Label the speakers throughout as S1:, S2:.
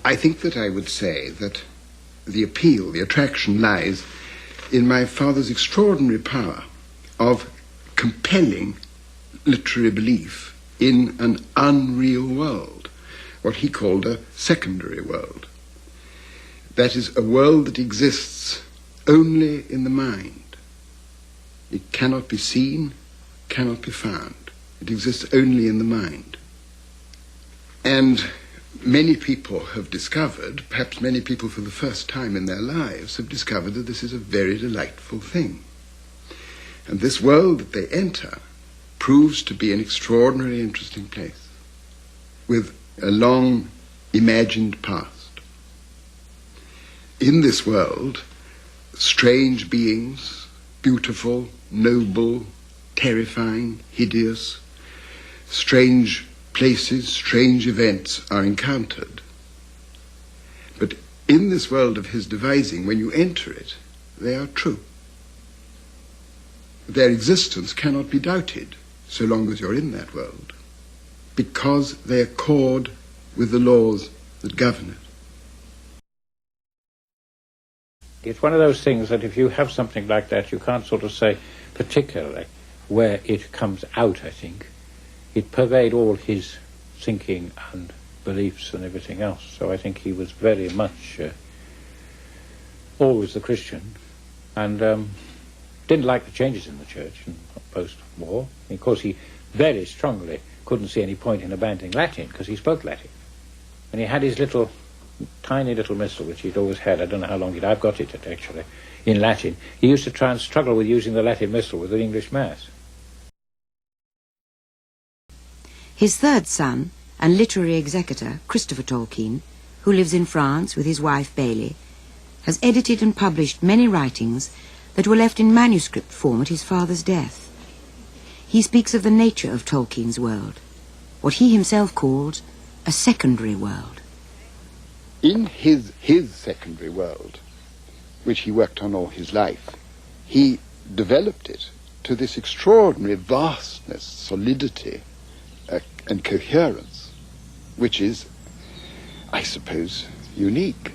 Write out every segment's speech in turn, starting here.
S1: I think that I would say that the appeal, the attraction lies in my father's extraordinary power of compelling literary belief in an unreal world, what he called a secondary world. That is, a world that exists only in the mind. It cannot be seen, cannot be found. It exists only in the mind. And many people have discovered, perhaps many people for the first time in their lives, have discovered that this is a very delightful thing. And this world that they enter proves to be an extraordinarily interesting place, with a long imagined past. In this world, strange beings, beautiful, noble, terrifying, hideous, strange places, strange events are encountered. But in this world of his devising, when you enter it, they are true. Their existence cannot be doubted so long as you're in that world, because they accord with the laws that govern it.
S2: It's one of those things that if you have something like that, you can't sort of say particularly where it comes out, I think. It pervades all his thinking and beliefs and everything else. So I think he was very much always the Christian, and didn't like the changes in the church and post-war. Of course, he very strongly couldn't see any point in abandoning Latin, because he spoke Latin. And he had his little, tiny little missal, which he'd always had. I don't know how long I've got it actually, in Latin. He used to try and struggle with using the Latin missal with an English Mass.
S3: His third son and literary executor, Christopher Tolkien, who lives in France with his wife Baillie, has edited and published many writings that were left in manuscript form at his father's death. He speaks of the nature of Tolkien's world, what he himself calls a secondary world.
S1: In his secondary world, which he worked on all his life, he developed it to this extraordinary vastness, solidity, and coherence, which is, I suppose, unique.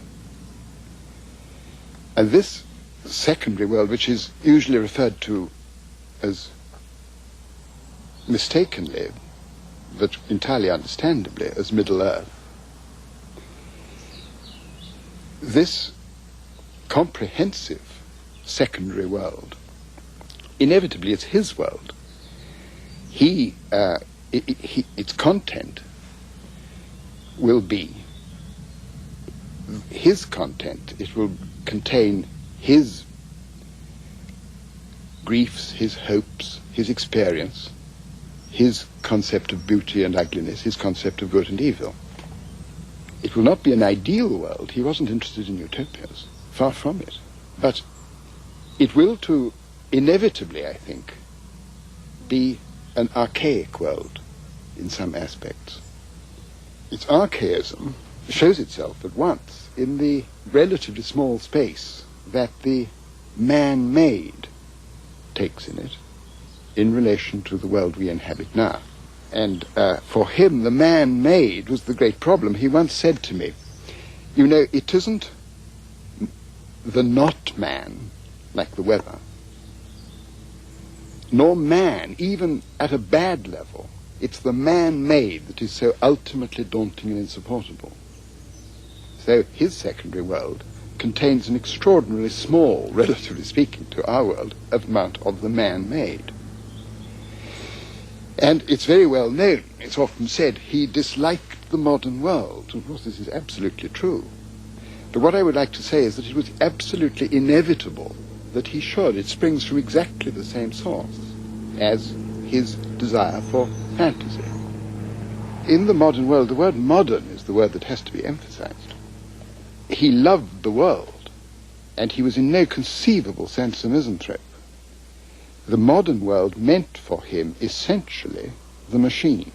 S1: And this secondary world, which is usually referred to as mistakenly, but entirely understandably, as Middle Earth, this comprehensive secondary world, inevitably it's his world. Its content will be his content. It will contain his griefs, his hopes, his experience, his concept of beauty and ugliness, his concept of good and evil. It will not be an ideal world. He wasn't interested in utopias, far from it. But it will too inevitably, I think, be an archaic world in some aspects. Its archaism shows itself at once in the relatively small space that the man-made takes in it in relation to the world we inhabit now. And for him, the man-made was the great problem. He once said to me, you know, it isn't the not man, like the weather, nor man, even at a bad level. It's the man-made that is so ultimately daunting and insupportable. So his secondary world contains an extraordinarily small, relatively speaking to our world, amount of the man-made. And it's very well known, it's often said, he disliked the modern world. Of course, this is absolutely true. But what I would like to say is that it was absolutely inevitable that he should. It springs from exactly the same source as his desire for fantasy. In the modern world, the word modern is the word that has to be emphasized. He loved the world, and he was in no conceivable sense a misanthrope. The modern world meant for him essentially the machine.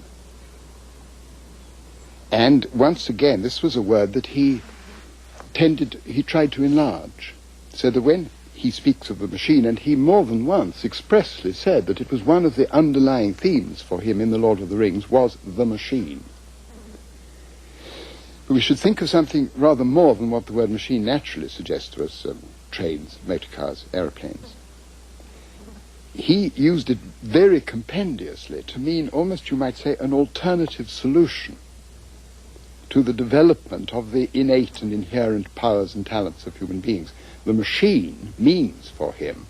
S1: And once again, this was a word that he tried to enlarge, so that when he speaks of the machine, and he more than once expressly said that it was one of the underlying themes for him in The Lord of the Rings, was the machine. we should think of something rather more than what the word machine naturally suggests to us, trains, motor cars, aeroplanes. He used it very compendiously to mean almost, you might say, an alternative solution to the development of the innate and inherent powers and talents of human beings. The machine meant for him,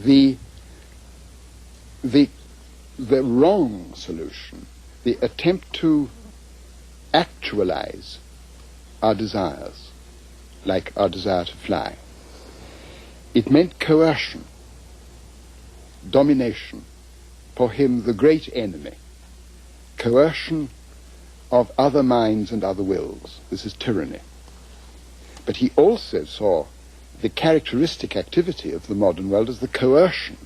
S1: the wrong solution, the attempt to actualize our desires, like our desire to fly. It meant coercion, domination, for him the great enemy, coercion of other minds and other wills. This is tyranny. But he also saw the characteristic activity of the modern world as the coercion,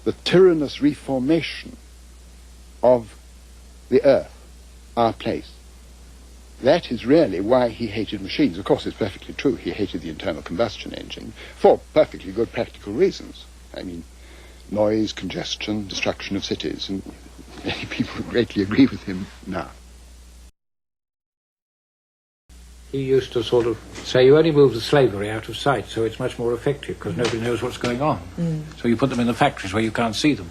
S1: the tyrannous reformation of the earth, our place. That is really why he hated machines. Of course, it's perfectly true. He hated the internal combustion engine for perfectly good practical reasons. I mean, noise, congestion, destruction of cities, and many people greatly agree with him now.
S2: He used to sort of say, you only move the slavery out of sight, so it's much more effective, because nobody knows what's going on. So you put them in the factories where you can't see them.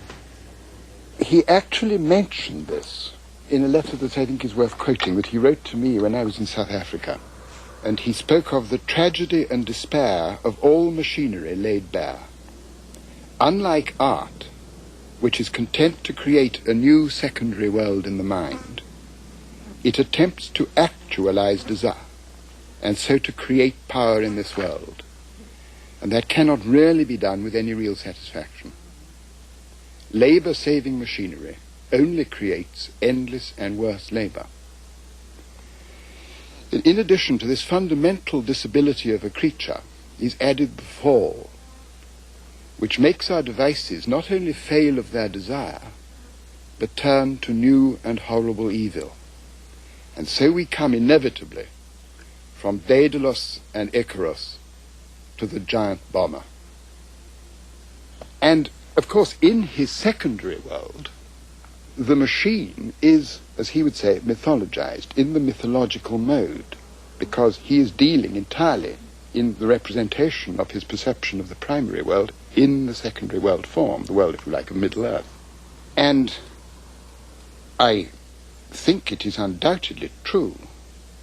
S1: He actually mentioned this in a letter that I think is worth quoting, that he wrote to me when I was in South Africa. And he spoke of the tragedy and despair of all machinery laid bare. Unlike art, which is content to create a new secondary world in the mind, it attempts to actualize desire, and so to create power in this world. And that cannot really be done with any real satisfaction. Labor-saving machinery only creates endless and worse labor. In addition to this fundamental disability of a creature is added the fall, which makes our devices not only fail of their desire, but turn to new and horrible evil. And so we come inevitably from Daedalus and Icarus to the giant bomber. And, of course, in his secondary world, the machine is, as he would say, mythologized, in the mythological mode, because he is dealing entirely in the representation of his perception of the primary world in the secondary world form, the world, if you like, of Middle-earth. And I think it is undoubtedly true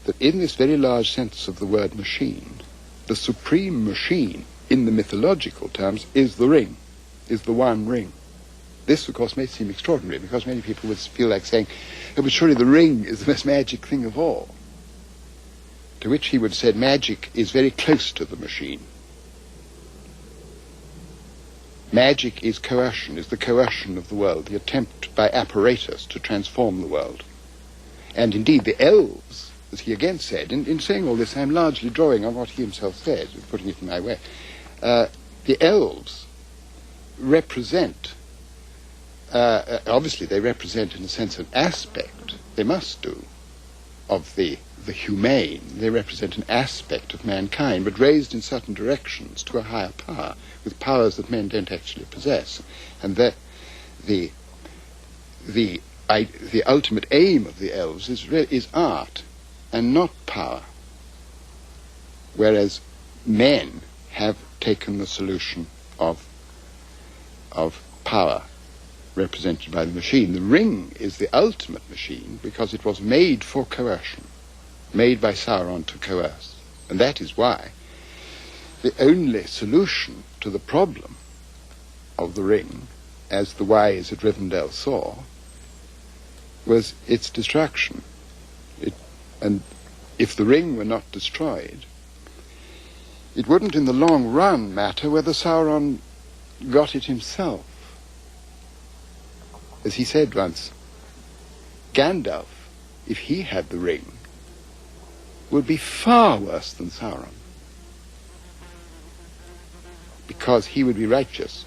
S1: that in this very large sense of the word machine, the supreme machine, in the mythological terms, is the ring, is the one ring. This, of course, may seem extraordinary, because many people would feel like saying, oh, but surely the ring is the most magic thing of all. To which he would have said, magic is very close to the machine. Magic is coercion, is the coercion of the world, the attempt by apparatus to transform the world. And indeed, the elves, as he again said, in saying all this, I'm largely drawing on what he himself said, putting it in my way. The elves represent, obviously they represent in a sense an aspect, they must do, of the humane. They represent an aspect of mankind, but raised in certain directions to a higher power, with powers that men don't actually possess. And that the ultimate aim of the elves is art and not power, whereas men have taken the solution of power represented by the machine. The ring is the ultimate machine because it was made for coercion, made by Sauron to coerce. And that is why the only solution to the problem of the ring, as the wise at Rivendell saw, was its destruction. And if the ring were not destroyed, it wouldn't in the long run matter whether Sauron got it himself. As he said once, Gandalf, if he had the ring, would be far worse than Sauron, because he would be righteous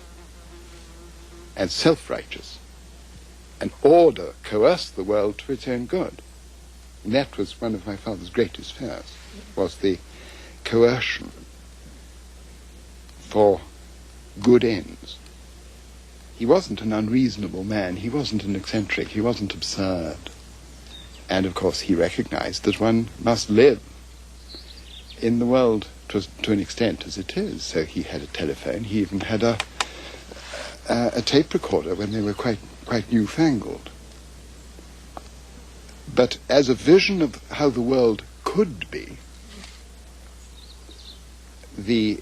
S1: and self-righteous and coerce the world to its own good. And that was one of my father's greatest fears, was the coercion for good ends. He wasn't an unreasonable man, he wasn't an eccentric, he wasn't absurd. And of course he recognized that one must live in the world to an extent as it is. So he had a telephone. He even had a tape recorder when they were quite newfangled. But as a vision of how the world could be, the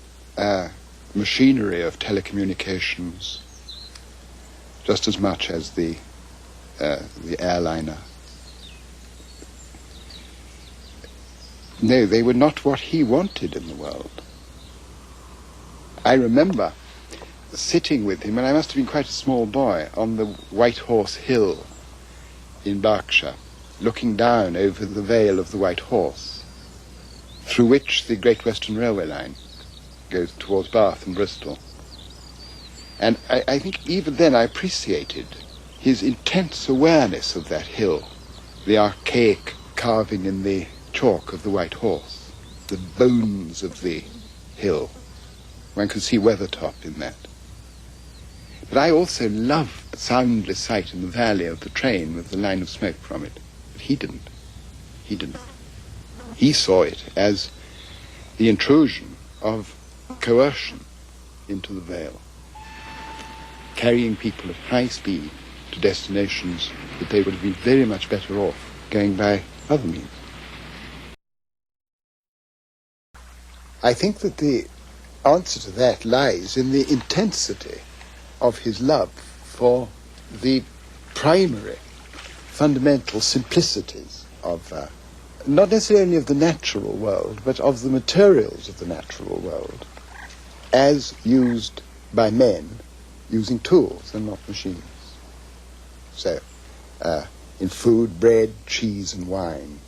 S1: machinery of telecommunications, just as much as the airliner, no, they were not what he wanted in the world. I remember sitting with him, and I must have been quite a small boy, on the White Horse Hill in Berkshire, looking down over the Vale of the White Horse, through which the Great Western Railway line goes towards Bath and Bristol. And I think even then I appreciated his intense awareness of that hill, the archaic carving in the chalk of the White Horse, the bones of the hill. One could see Weathertop in that. But I also loved the soundless sight in the valley of the train with the line of smoke from it. But he didn't. He didn't. He saw it as the intrusion of coercion into the Vale, carrying people at high speed to destinations that they would have been very much better off going by other means. I think that the answer to that lies in the intensity of his love for the primary, fundamental simplicities of, not necessarily of the natural world, but of the materials of the natural world, as used by men using tools and not machines. So, in food, bread, cheese, and wine,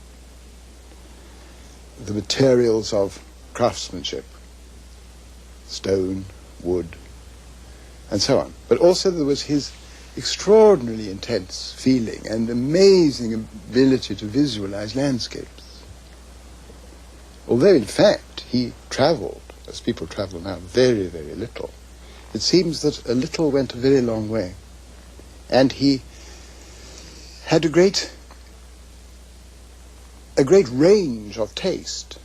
S1: the materials of craftsmanship, stone, wood, and so on. But also there was his extraordinarily intense feeling and amazing ability to visualize landscapes. Although, in fact, he traveled, as people travel now, very, very little, it seems that a little went a very long way. And he had a great range of taste.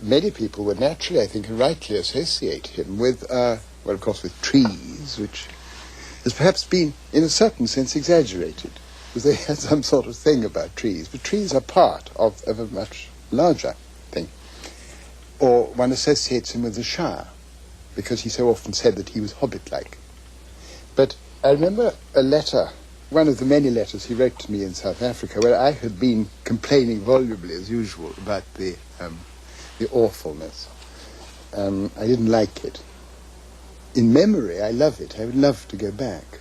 S1: Many people would naturally, I think, and rightly associate him with, well, of course, with trees, which has perhaps been, in a certain sense, exaggerated, because they had some sort of thing about trees. But trees are part of a much larger thing. Or one associates him with the Shire, because he so often said that he was hobbit-like. But I remember a letter, one of the many letters he wrote to me in South Africa, where I had been complaining volubly, as usual, about the awfulness. I didn't like it. In memory, I love it. I would love to go back.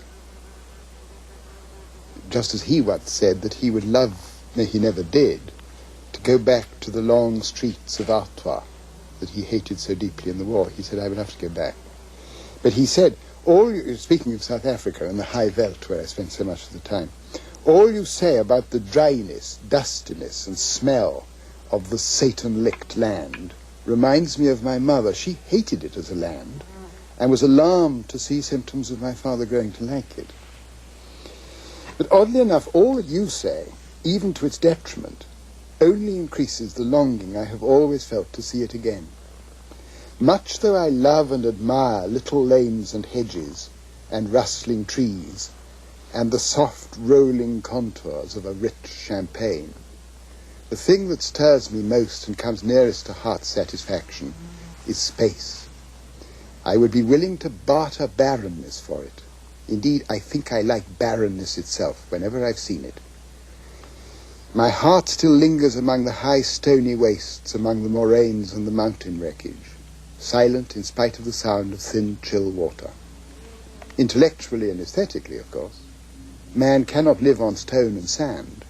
S1: Just as he once said that he would love, no, he never did, to go back to the long streets of Artois that he hated so deeply in the war. He said, I would have to go back. But he said, speaking of South Africa and the high veld where I spent so much of the time, all you say about the dryness, dustiness, and smell of the Satan-licked land reminds me of my mother. She hated it as a land and was alarmed to see symptoms of my father growing to like it. But oddly enough, all that you say, even to its detriment, only increases the longing I have always felt to see it again. Much though I love and admire little lanes and hedges and rustling trees and the soft rolling contours of a rich champagne, the thing that stirs me most and comes nearest to heart satisfaction is space. I would be willing to barter barrenness for it. Indeed, I think I like barrenness itself whenever I've seen it. My heart still lingers among the high stony wastes, among the moraines and the mountain wreckage, silent in spite of the sound of thin, chill water. Intellectually and aesthetically, of course, man cannot live on stone and sand,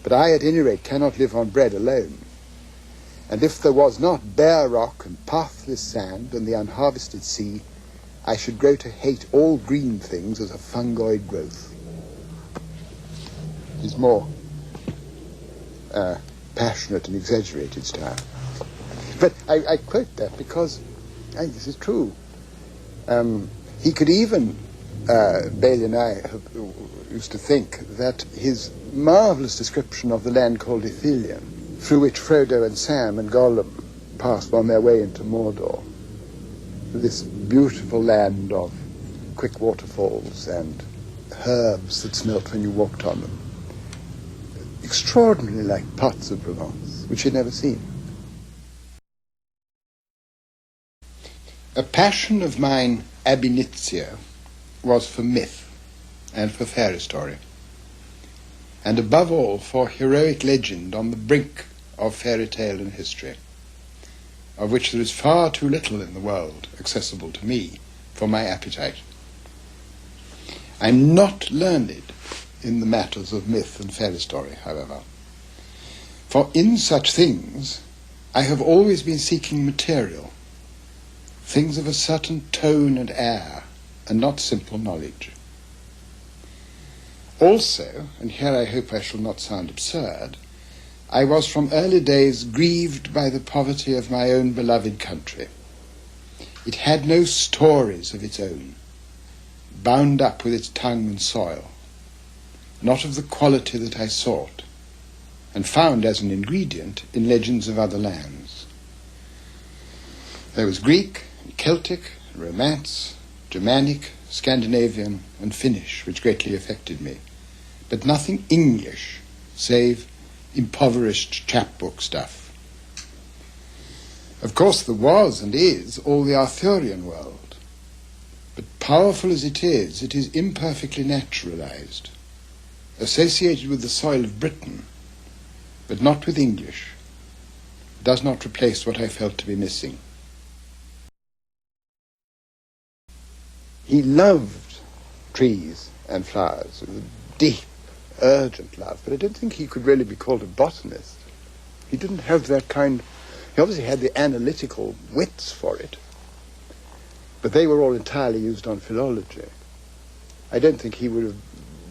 S1: but I, at any rate, cannot live on bread alone. And if there was not bare rock and pathless sand and the unharvested sea, I should grow to hate all green things as a fungoid growth. It is more passionate and exaggerated style. But I quote that because this is true. He could even, Baillie and I used to think that his marvellous description of the land called Ithilien, through which Frodo and Sam and Gollum passed on their way into Mordor. This beautiful land of quick waterfalls and herbs that smelt when you walked on them. Extraordinarily like parts of Provence, which he'd never seen. A passion of mine ab initio was for myth and for fairy story, and above all for heroic legend on the brink of fairy tale and history, of which there is far too little in the world accessible to me for my appetite. I'm not learned in the matters of myth and fairy story, however, for in such things I have always been seeking material, things of a certain tone and air, and not simple knowledge. Also, and here I hope I shall not sound absurd, I was from early days grieved by the poverty of my own beloved country. It had no stories of its own, bound up with its tongue and soil, not of the quality that I sought, and found as an ingredient in legends of other lands. There was Greek, and Celtic, and Romance, Germanic, Scandinavian, and Finnish, which greatly affected me, but nothing English, save impoverished chapbook stuff. Of course there was and is all the Arthurian world, but powerful as it is imperfectly naturalized, associated with the soil of Britain, but not with English, does not replace what I felt to be missing. He loved trees and flowers with a deep, urgent love, but I don't think he could really be called a botanist. He didn't have that kind. He obviously had the analytical wits for it, but they were all entirely used on philology. I don't think he would have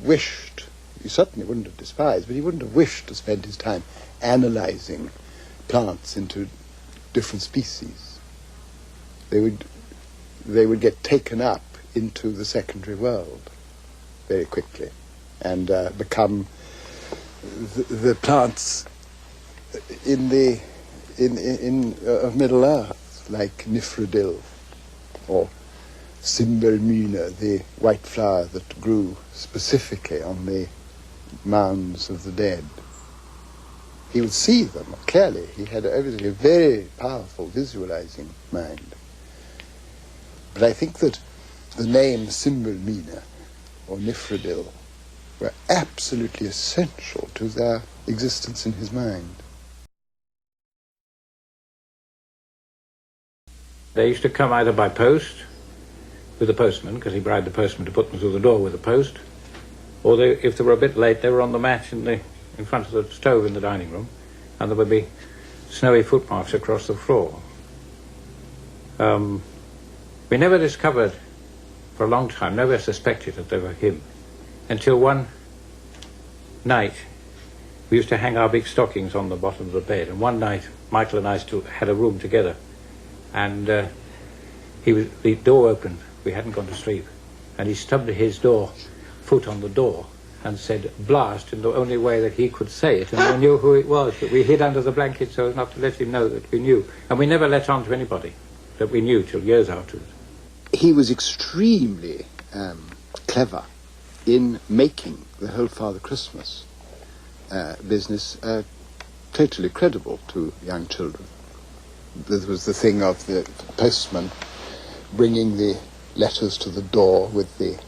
S1: wished, he certainly wouldn't have despised, but he wouldn't have wished to spend his time analyzing plants into different species. They would get taken up into the secondary world very quickly and become the plants of Middle Earth, like Nifredil or Cymbermina, the white flower that grew specifically on the mounds of the dead. He would see them clearly. He had evidently a very powerful visualizing mind. But I think that the name Cymbermina or Nifredil were absolutely essential to their existence in his mind.
S2: They used to come either by post with the postman, because he bribed the postman to put them through the door with the post, or if they were a bit late, they were on the mat in front of the stove in the dining room, and there would be snowy footmarks across the floor. We never discovered, for a long time, never suspected that they were him, until one night we used to hang our big stockings on the bottom of the bed, and one night Michael and I still had a room together, and the door opened. We hadn't gone to sleep, and he stubbed his foot on the door and said blast in the only way that he could say it, and we knew who it was, but we hid under the blanket so as not to let him know that we knew, and we never let on to anybody that we knew till years afterwards.
S1: He was extremely clever in making the whole Father Christmas business totally credible to young children. There was the thing of the postman bringing the letters to the door with the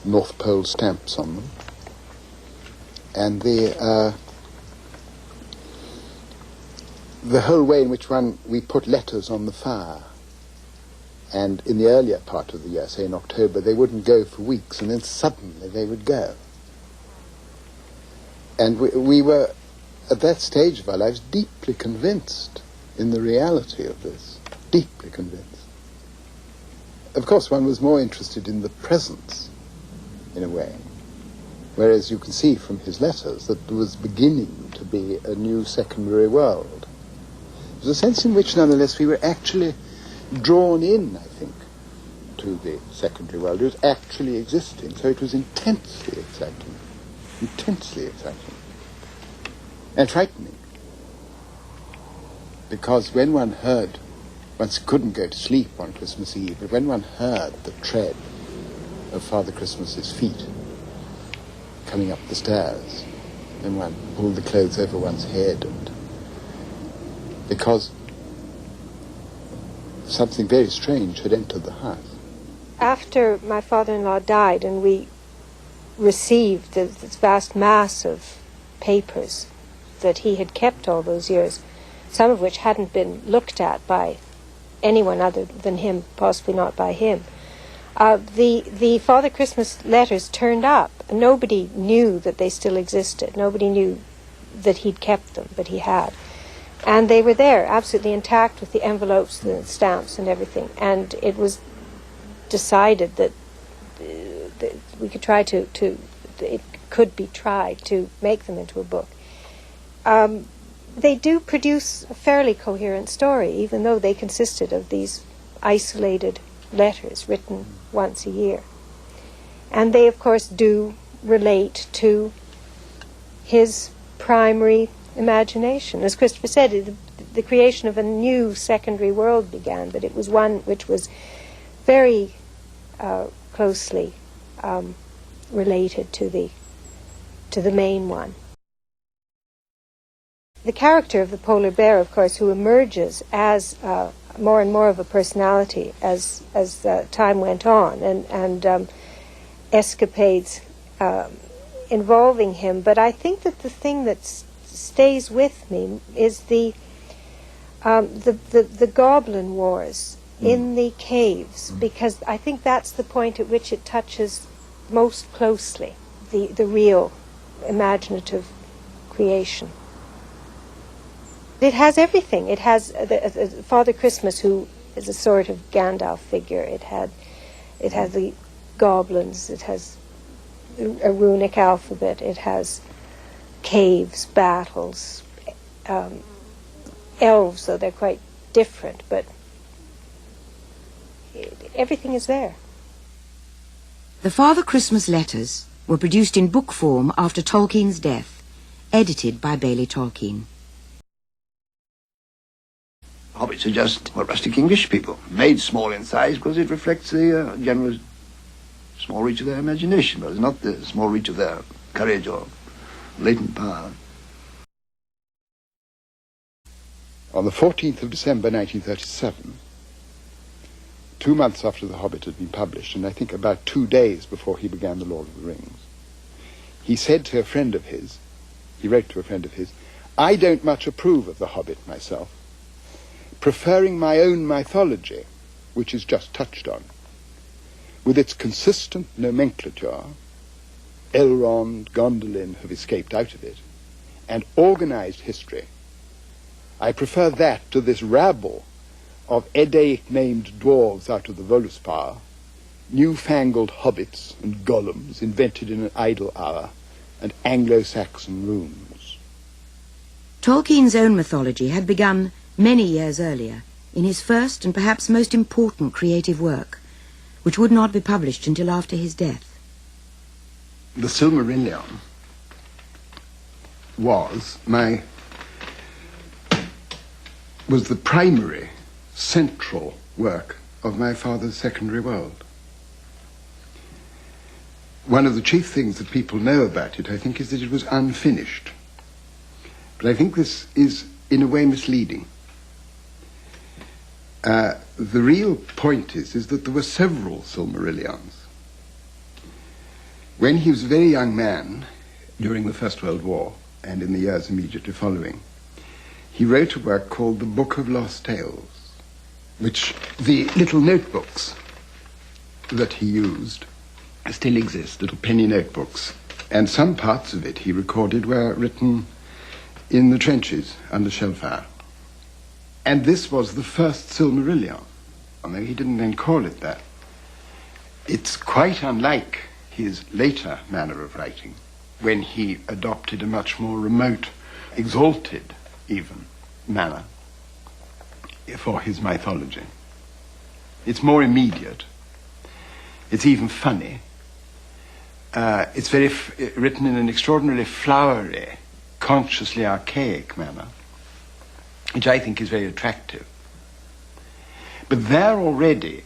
S1: North Pole stamps on them, and the whole way in which we put letters on the fire. And in the earlier part of the year, say in October, they wouldn't go for weeks, and then suddenly they would go. And we were, at that stage of our lives, deeply convinced in the reality of this, deeply convinced. Of course, one was more interested in the presents, in a way, whereas you can see from his letters that there was beginning to be a new secondary world. There was a sense in which, nonetheless, we were actually drawn in, I think, to the secondary world. It was actually existing, so it was intensely exciting. Intensely exciting. and frightening. Because when one heard, one couldn't go to sleep on Christmas Eve, but when one heard the tread of Father Christmas's feet coming up the stairs, then one pulled the clothes over one's head, and because something very strange had entered the house.
S4: After my father-in-law died and we received this vast mass of papers that he had kept all those years, some of which hadn't been looked at by anyone other than him, possibly not by him, the Father Christmas letters turned up. Nobody knew that they still existed. Nobody knew that he'd kept them, but he had. And they were there, absolutely intact, with the envelopes, the stamps, and everything. And it was decided that we could try it could be tried to make them into a book. They do produce a fairly coherent story, even though they consisted of these isolated letters written once a year. And they, of course, do relate to his primary imagination. As Christopher said, the creation of a new secondary world began, but it was one which was very closely related to the main one. The character of the polar bear, of course, who emerges as more and more of a personality as time went on, and escapades involving him. But I think that the thing that stays with me is the goblin wars in the caves, because I think that's the point at which it touches most closely the real imaginative creation. It has everything. It has Father Christmas, who is a sort of Gandalf figure. It has the goblins. It has a runic alphabet. It has caves, battles, elves, though they're quite different, but everything is there.
S3: The Father Christmas letters were produced in book form after Tolkien's death, edited by Baillie Tolkien.
S5: Hobbits are just rustic English people, made small in size because it reflects the general small reach of their imagination, but it's not the small reach of their courage or latent power.
S1: On the 14th of December 1937, 2 months after The Hobbit had been published, and I think about 2 days before he began The Lord of the Rings, he said to a friend of his, he wrote to a friend of his, "I don't much approve of The Hobbit myself, preferring my own mythology, which is just touched on, with its consistent nomenclature, Elrond, Gondolin have escaped out of it, and organized history. I prefer that to this rabble of Eddaic-named dwarves out of the Völuspá, newfangled hobbits and golems invented in an idle hour, and Anglo-Saxon runes."
S3: Tolkien's own mythology had begun many years earlier in his first and perhaps most important creative work, which would not be published until after his death.
S1: The Silmarillion was the primary, central work of my father's secondary world. One of the chief things that people know about it, I think, is that it was unfinished. But I think this is, in a way, misleading. The real point is that there were several Silmarillions. When he was a very young man, during the First World War, and in the years immediately following, he wrote a work called The Book of Lost Tales, which the little notebooks that he used still exist, little penny notebooks, and some parts of it, he recorded, were written in the trenches under shell fire. And this was the first Silmarillion, although he didn't then call it that. It's quite unlike his later manner of writing, when he adopted a much more remote, exalted even, manner for his mythology. It's more immediate. It's even funny. It's very written in an extraordinarily flowery consciously archaic manner, which I think is very attractive. But there already,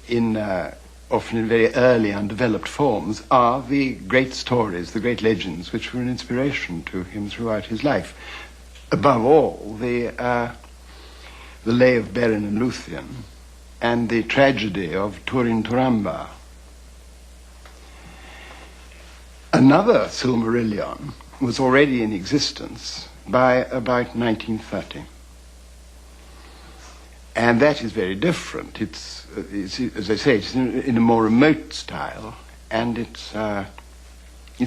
S1: often in very early undeveloped forms, are the great stories, the great legends, which were an inspiration to him throughout his life. Above all, the Lay of Beren and Luthien, and the tragedy of Turin Turamba. Another Silmarillion was already in existence by about 1930. And that is very different. It's as I say, it's in a more remote style, and it's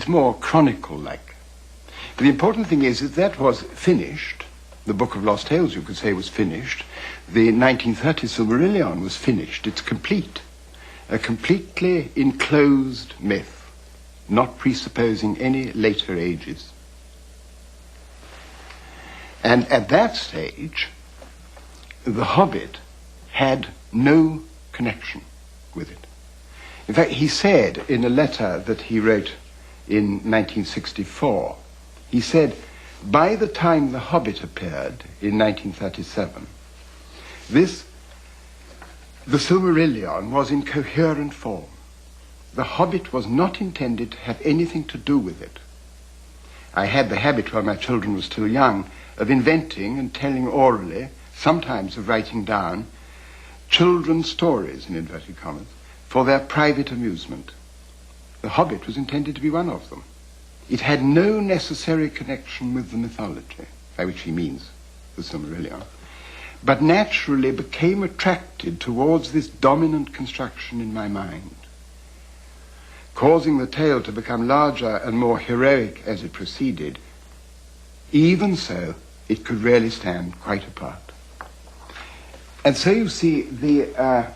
S1: more chronicle-like. But the important thing is that was finished. The Book of Lost Tales, you could say, was finished. The 1930 Silmarillion was finished. It's complete. A completely enclosed myth, not presupposing any later ages. And at that stage, The Hobbit had no connection with it. In fact, he said in a letter that he wrote in 1964, he said, by the time The Hobbit appeared in 1937, the Silmarillion was in coherent form. The Hobbit was not intended to have anything to do with it. I had the habit, while my children were still young, of inventing and telling orally, sometimes of writing down, children's stories, in inverted commas, for their private amusement. The Hobbit was intended to be one of them. It had no necessary connection with the mythology, by which he means the Silmarillion, but naturally became attracted towards this dominant construction in my mind, causing the tale to become larger and more heroic as it proceeded. Even so, it could really stand quite apart. And so you see the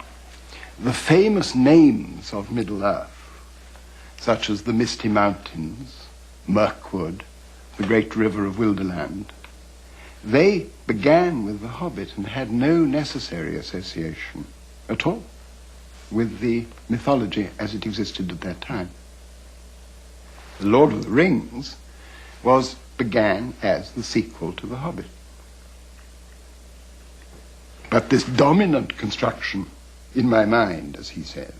S1: famous names of Middle-earth, such as the Misty Mountains, Mirkwood, the great river of Wilderland, they began with The Hobbit and had no necessary association at all with the mythology as it existed at that time. The Lord of the Rings began as the sequel to The Hobbit. But this dominant construction in my mind, as he says,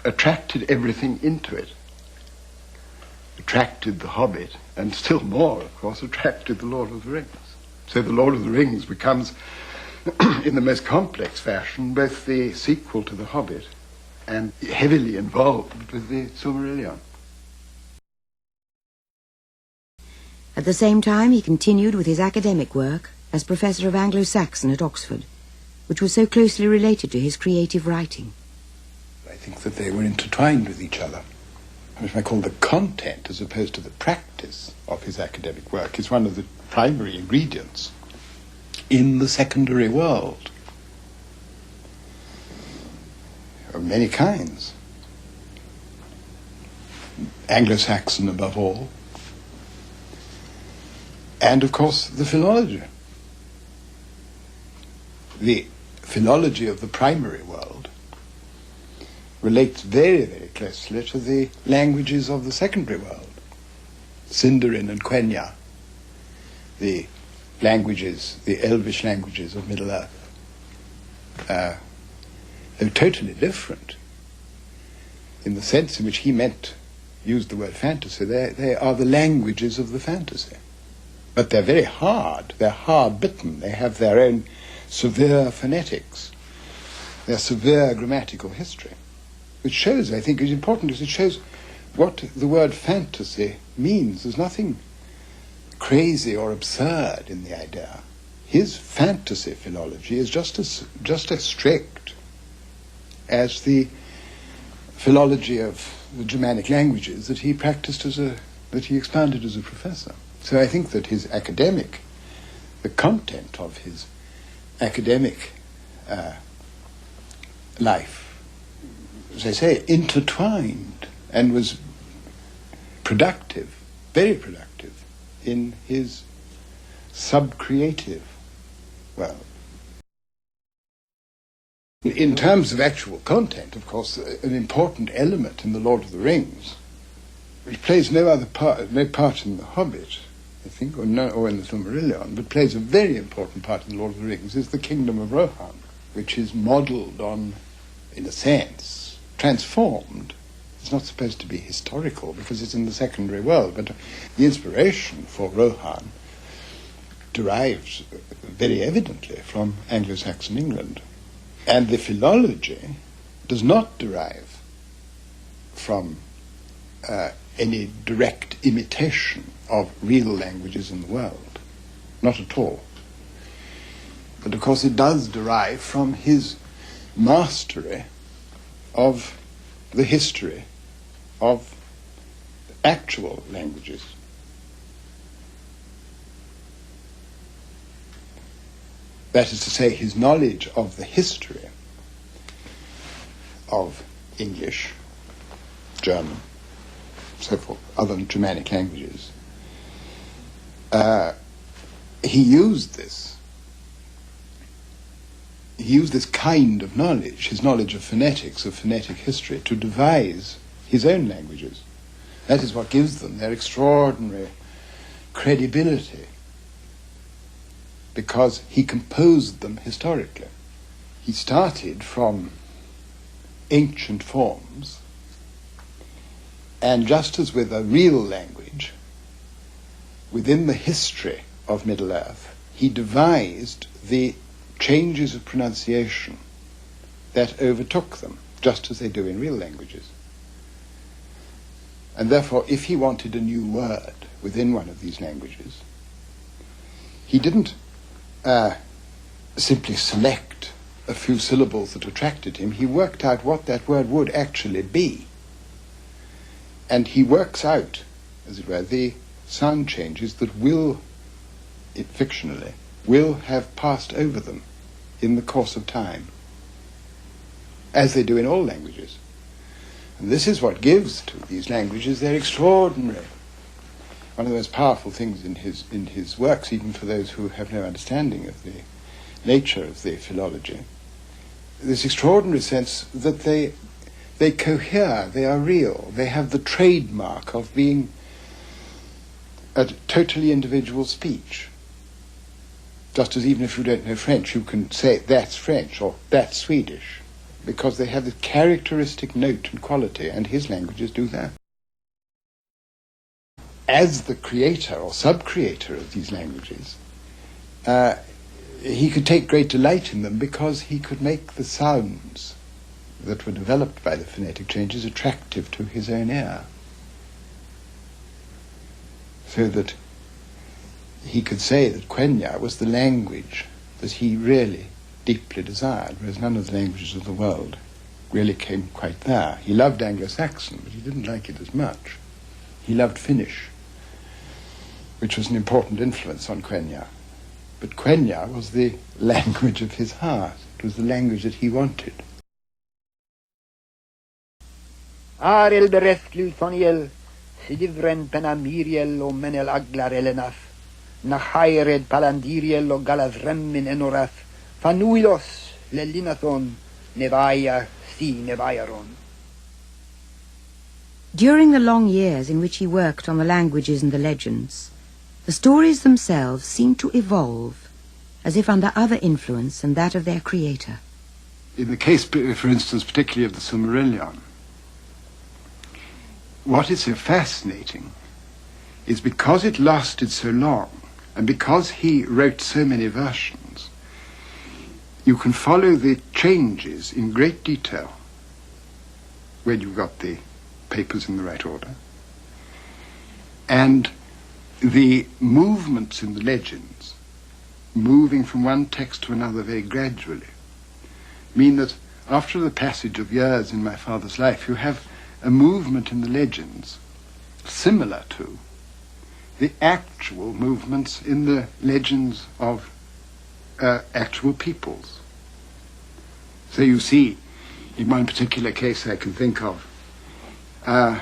S1: attracted everything into it. Attracted The Hobbit, and still more, of course, attracted The Lord of the Rings. So The Lord of the Rings becomes, in the most complex fashion, both the sequel to The Hobbit and heavily involved with the Silmarillion.
S3: At the same time, he continued with his academic work as Professor of Anglo-Saxon at Oxford, which was so closely related to his creative writing.
S1: I think that they were intertwined with each other. Which I call the content, as opposed to the practice of his academic work, is one of the primary ingredients in the secondary world of many kinds. Anglo-Saxon above all, and of course the philology. The philology of the primary world relates very, very closely to the languages of the secondary world. Sindarin and Quenya, the languages, the elvish languages of Middle-earth. They're totally different in the sense in which he used the word fantasy. They are the languages of the fantasy. But they're very hard. They're hard-bitten. They have their own severe phonetics, their severe grammatical history, which shows, I think, is important, because it shows what the word fantasy means. There's nothing crazy or absurd in the idea. His fantasy philology is just as strict as the philology of the Germanic languages that he practiced that he expounded as a professor. So I think that his the content of his academic life, as I say, intertwined and was productive, very productive, in his sub-creative world. In terms of actual content, of course, an important element in The Lord of the Rings, which plays no part in The Hobbit, I think, or in the Silmarillion, but plays a very important part in Lord of the Rings, is the kingdom of Rohan, which is modelled on, in a sense, transformed. It's not supposed to be historical because it's in the secondary world, but the inspiration for Rohan derives very evidently from Anglo-Saxon England. And the philology does not derive from any direct imitation of real languages in the world. Not at all. But of course it does derive from his mastery of the history of actual languages. That is to say, his knowledge of the history of English, German, so forth, other Germanic languages. He used this kind of knowledge, his knowledge of phonetics, of phonetic history, to devise his own languages. That is what gives them their extraordinary credibility, because he composed them historically. He started from ancient forms, and just as with a real language, within the history of Middle-earth, he devised the changes of pronunciation that overtook them, just as they do in real languages. And therefore, if he wanted a new word within one of these languages, he didn't simply select a few syllables that attracted him. He worked out what that word would actually be. And he works out, as it were, the sound changes that will, fictionally, will have passed over them in the course of time, as they do in all languages. And this is what gives to these languages their extraordinary, one of the most powerful things in his works, even for those who have no understanding of the nature of the philology, this extraordinary sense that they cohere, they are real, they have the trademark of being a totally individual speech. Just as even if you don't know French, you can say that's French or that's Swedish, because they have the characteristic note and quality, and his languages do that. As the creator or sub-creator of these languages, he could take great delight in them because he could make the sounds that were developed by the phonetic changes attractive to his own ear, so that he could say that Quenya was the language that he really deeply desired, whereas none of the languages of the world really came quite there. He loved Anglo-Saxon, but he didn't like it as much. He loved Finnish, which was an important influence on Quenya. But Quenya was the language of his heart. It was the language that he wanted.
S6: Arel bereftlul foniel, sidivren penamiriel o menel aglar elenaf, nachaired palandiriel o galavremin enoraf, fanuilos lelinathon, nevaya si nevayaron.
S3: During the long years in which he worked on the languages and the legends, the stories themselves seemed to evolve, as if under other influence than that of their creator.
S1: In the case, for instance, particularly of the Silmarillion, what is so fascinating is because it lasted so long, and because he wrote so many versions, you can follow the changes in great detail when you've got the papers in the right order. And the movements in the legends, moving from one text to another very gradually, mean that after the passage of years in my father's life, you have a movement in the legends similar to the actual movements in the legends of actual peoples. So you see, in one particular case I can think of, a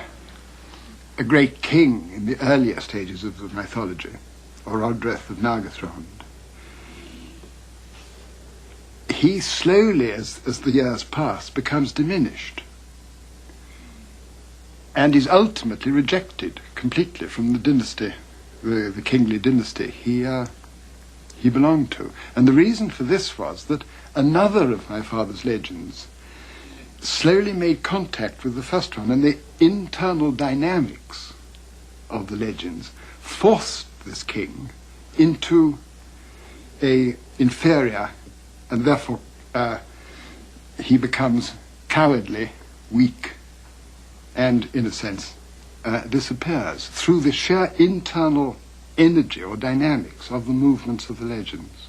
S1: great king in the earlier stages of the mythology, Orodreth of Nargothrond. He slowly, as the years pass, becomes diminished and is ultimately rejected completely from the dynasty the kingly dynasty he belonged to. And the reason for this was that another of my father's legends slowly made contact with the first one, and the internal dynamics of the legends forced this king into a inferior, and therefore he becomes cowardly, weak, and in a sense disappears through the sheer internal energy or dynamics of the movements of the legends.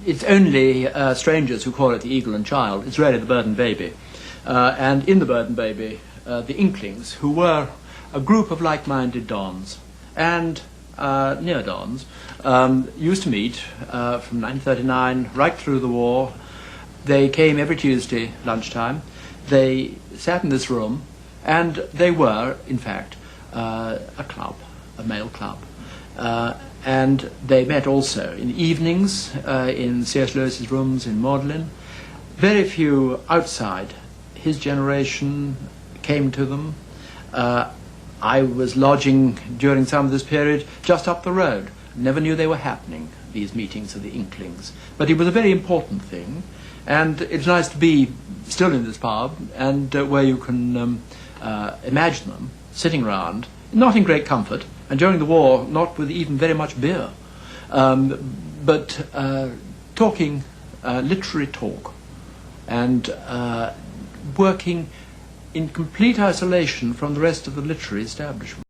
S7: It's only strangers who call it the Eagle and Child. It's really the Bird and Baby. And in the Bird and Baby, the Inklings, who were a group of like-minded dons and neo-dons, used to meet from 1939 right through the war. They came every Tuesday lunchtime. They sat in this room, and they were, in fact, a club, a male club. And they met also in evenings in C.S. Lewis's rooms in Magdalen. Very few outside his generation came to them. I was lodging during some of this period just up the road. Never knew they were happening, these meetings of the Inklings. But it was a very important thing, and it's nice to be still in this pub and where you can imagine them sitting round, not in great comfort, and during the war, not with even very much beer, but talking literary talk and working in complete isolation from the rest of the literary establishment.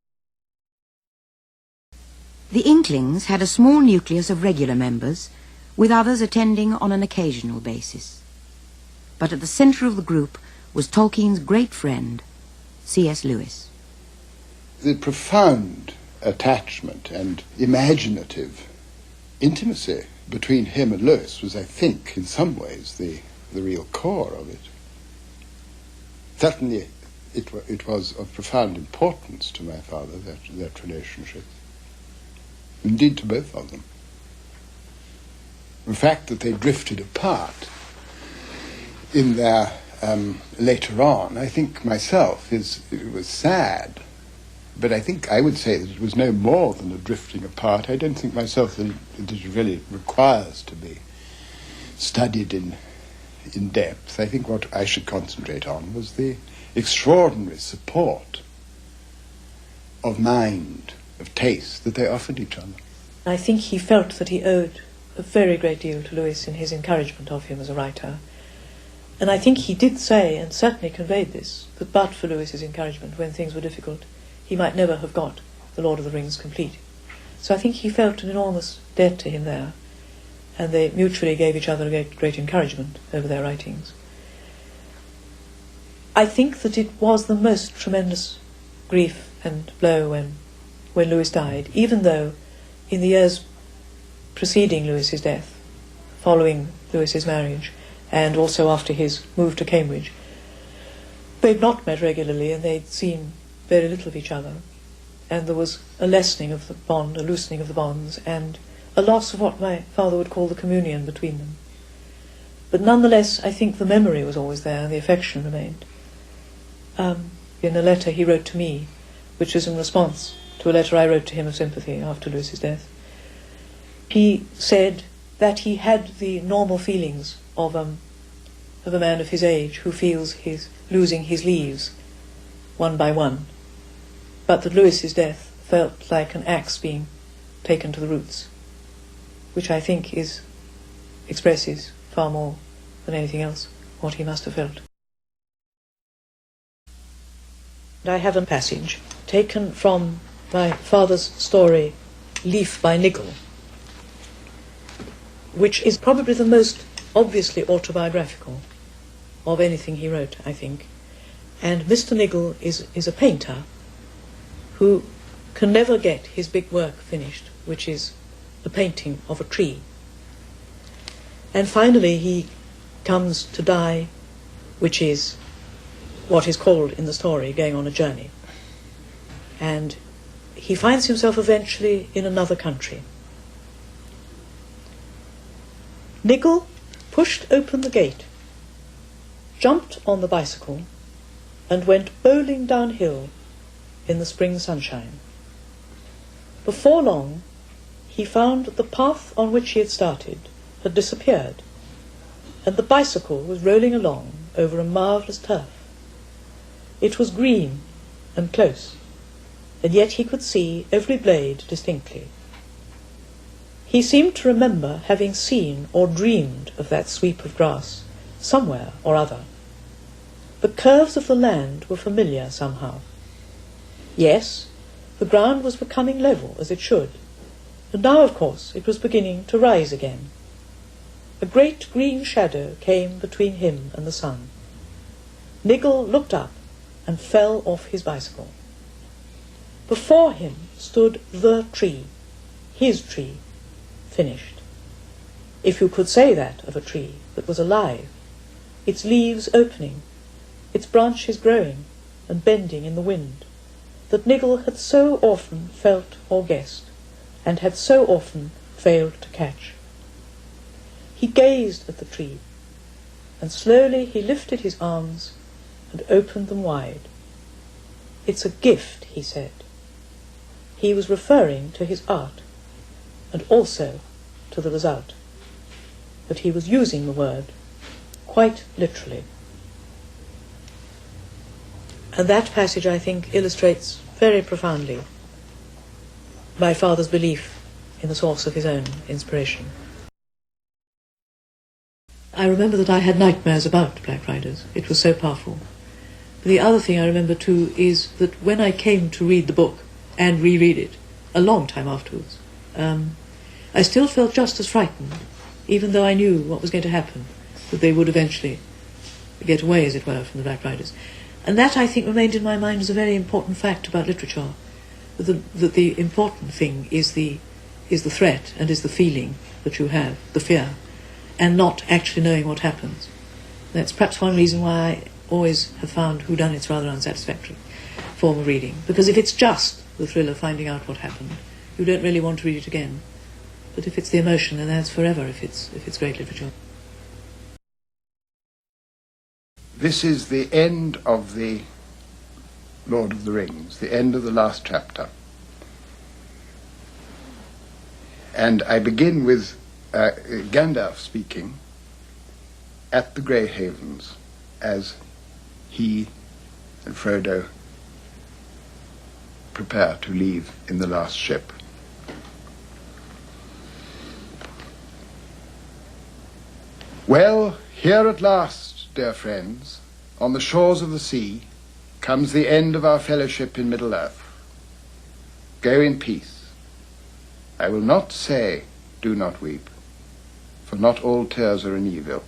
S3: The Inklings had a small nucleus of regular members, with others attending on an occasional basis. But at the centre of the group was Tolkien's great friend, C.S. Lewis.
S1: The profound attachment and imaginative intimacy between him and Lewis was, I think, in some ways the real core of it. Certainly it was of profound importance to my father, that relationship. Indeed, to both of them. The fact that they drifted apart in their later on, I think myself, it was sad. But I think I would say that it was no more than a drifting apart. I don't think myself that it really requires to be studied in depth. I think what I should concentrate on was the extraordinary support of mind, of taste, that they offered each other.
S8: I think he felt that he owed a very great deal to Lewis in his encouragement of him as a writer. And I think he did say, and certainly conveyed this, that but for Lewis's encouragement when things were difficult, he might never have got The Lord of the Rings complete. So I think he felt an enormous debt to him there, and they mutually gave each other a great encouragement over their writings. I think that it was the most tremendous grief and blow when Lewis died, even though in the years preceding Lewis's death, following Lewis's marriage, and also after his move to Cambridge, they'd not met regularly and they'd seen very little of each other, and there was a lessening of the bond, a loosening of the bonds, and a loss of what my father would call the communion between them. But nonetheless, I think the memory was always there and the affection remained. In a letter he wrote to me, which was in response to a letter I wrote to him of sympathy after Lewis's death, he said that he had the normal feelings of a man of his age who feels he's losing his leaves one by one, but that Lewis's death felt like an axe being taken to the roots, which I think expresses far more than anything else what he must have felt. I have a passage taken from my father's story, Leaf by Niggle, which is probably the most obviously autobiographical of anything he wrote, I think. And Mr. Niggle is a painter who can never get his big work finished, which is the painting of a tree. And finally he comes to die, which is what is called in the story going on a journey. And he finds himself eventually in another country. Niggle pushed open the gate, jumped on the bicycle, and went bowling downhill in the spring sunshine. Before long, he found that the path on which he had started had disappeared, and the bicycle was rolling along over a marvellous turf. It was green and close, and yet he could see every blade distinctly. He seemed to remember having seen or dreamed of that sweep of grass somewhere or other. The curves of the land were familiar somehow. Yes, the ground was becoming level as it should, and now, of course, it was beginning to rise again. A great green shadow came between him and the sun. Niggle looked up and fell off his bicycle. Before him stood the tree, his tree, finished. If you could say that of a tree that was alive, its leaves opening, its branches growing and bending in the wind, that Niggle had so often felt or guessed, and had so often failed to catch. He gazed at the tree, and slowly he lifted his arms and opened them wide. "It's a gift," he said. He was referring to his art, and also to the result. But he was using the word quite literally. And that passage, I think, illustrates very profoundly my father's belief in the source of his own inspiration. I remember that I had nightmares about Black Riders. It was so powerful. But the other thing I remember too is that when I came to read the book and reread it a long time afterwards, I still felt just as frightened, even though I knew what was going to happen, that they would eventually get away, as it were, from the Black Riders. And that, I think, remained in my mind as a very important fact about literature, that the important thing is the threat and is the feeling that you have, the fear, and not actually knowing what happens. That's perhaps one reason why I always have found whodunits rather unsatisfactory form of reading, because if it's just the thrill of finding out what happened, you don't really want to read it again. But if it's the emotion, then that's forever if it's great literature.
S1: This is the end of the Lord of the Rings, the end of the last chapter. And I begin with Gandalf speaking at the Grey Havens as he and Frodo prepare to leave in the last ship. Well, here at last, dear friends, on the shores of the sea, comes the end of our fellowship in Middle-earth. Go in peace. I will not say, do not weep, for not all tears are an evil.